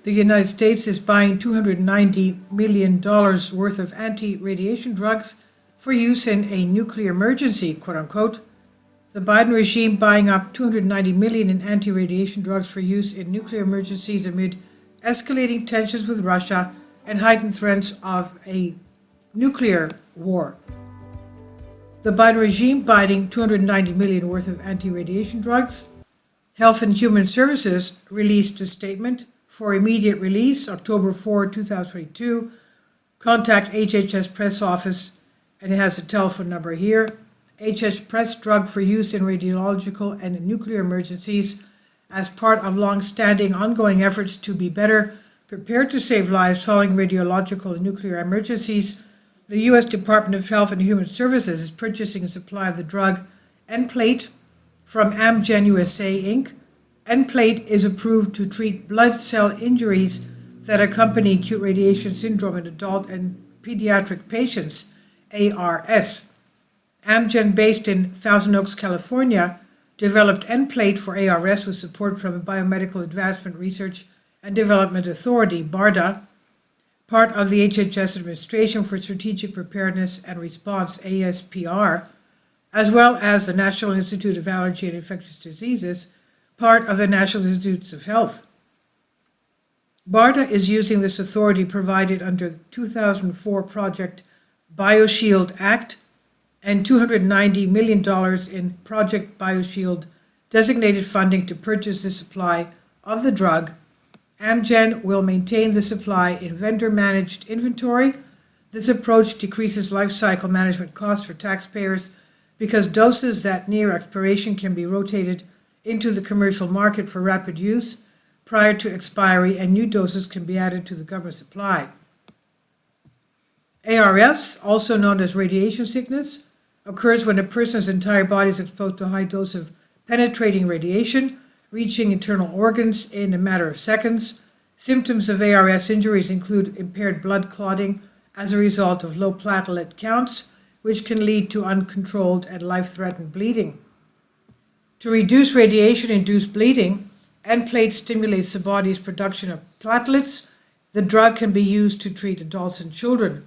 The United States is buying $290 million worth of anti-radiation drugs for use in a nuclear emergency, quote unquote. The Biden regime buying up $290 million in anti-radiation drugs for use in nuclear emergencies amid escalating tensions with Russia and heightened threats of a nuclear war. The Biden regime buying $290 million worth of anti-radiation drugs. Health and Human Services released a statement for immediate release, October 4, 2022. Contact HHS Press Office, and it has a telephone number here. HHS Press drug for use in radiological and nuclear emergencies as part of long-standing ongoing efforts to be better prepared to save lives following radiological and nuclear emergencies. The U.S. Department of Health and Human Services is purchasing a supply of the drug Nplate from Amgen USA Inc. Nplate is approved to treat blood cell injuries that accompany acute radiation syndrome in adult and pediatric patients, ARS. Amgen, based in Thousand Oaks, California, developed Nplate for ARS with support from the Biomedical Advancement Research and Development Authority, BARDA, part of the HHS Administration for Strategic Preparedness and Response, ASPR, as well as the National Institute of Allergy and Infectious Diseases, part of the National Institutes of Health. BARDA is using this authority provided under the 2004 Project BioShield Act and $290 million in Project BioShield designated funding to purchase the supply of the drug. Amgen will maintain the supply in vendor-managed inventory. This approach decreases life cycle management costs for taxpayers because doses that near expiration can be rotated into the commercial market for rapid use prior to expiry, and new doses can be added to the government supply. ARS, also known as radiation sickness, occurs when a person's entire body is exposed to a high dose of penetrating radiation, reaching internal organs in a matter of seconds. Symptoms of ARS injuries include impaired blood clotting as a result of low platelet counts, which can lead to uncontrolled and life-threatening bleeding. To reduce radiation-induced bleeding, Nplate stimulates the body's production of platelets. The drug can be used to treat adults and children.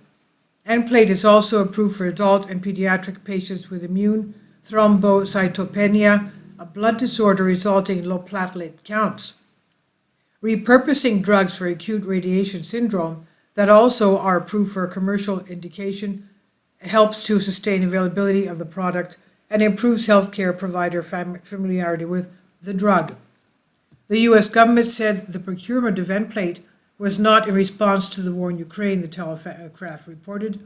Nplate is also approved for adult and pediatric patients with immune thrombocytopenia, a blood disorder resulting in low platelet counts. Repurposing drugs for acute radiation syndrome that also are approved for a commercial indication helps to sustain availability of the product and improves healthcare provider familiarity with the drug. The U.S. government said the procurement of Nplate was not in response to the war in Ukraine, the Telegraph reported.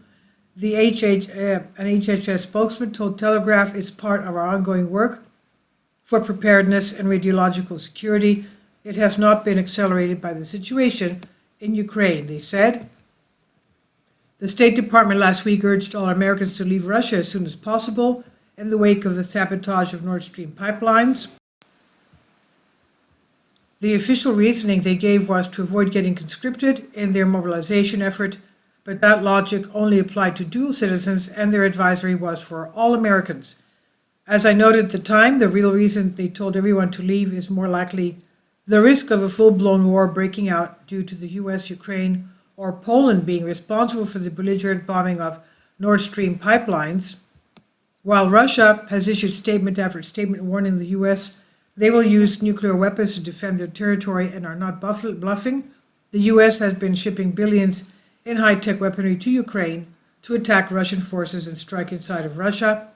An HHS spokesman told Telegraph it's part of our ongoing work for preparedness and radiological security. It has not been accelerated by the situation in Ukraine, they said. The State Department last week urged all Americans to leave Russia as soon as possible in the wake of the sabotage of Nord Stream pipelines. The official reasoning they gave was to avoid getting conscripted in their mobilization effort, but that logic only applied to dual citizens, and their advisory was for all Americans. As I noted at the time, the real reason they told everyone to leave is more likely the risk of a full-blown war breaking out due to the U.S., Ukraine, or Poland being responsible for the belligerent bombing of Nord Stream pipelines. While Russia has issued statement after statement warning the U.S. they will use nuclear weapons to defend their territory and are not bluffing, the U.S. has been shipping billions in high-tech weaponry to Ukraine to attack Russian forces and strike inside of Russia.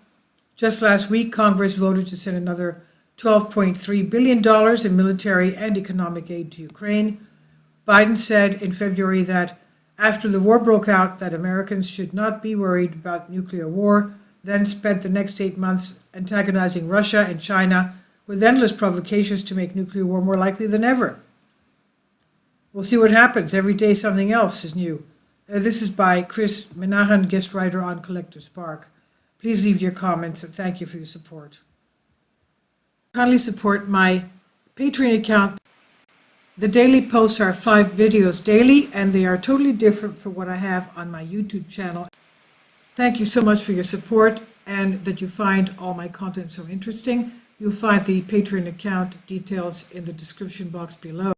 Just last week, Congress voted to send another $12.3 billion in military and economic aid to Ukraine. Biden said in February that after the war broke out that Americans should not be worried about nuclear war, then spent the next 8 months antagonizing Russia and China with endless provocations to make nuclear war more likely than ever. We'll see what happens. Every day something else is new. This is by Chris Minahan, guest writer on Collective Spark. Please leave your comments and thank you for your support. Kindly support my Patreon account. The daily posts are 5 videos daily, and they are totally different from what I have on my YouTube channel. Thank you so much for your support and that you find all my content so interesting. You'll find the Patreon account details in the description box below.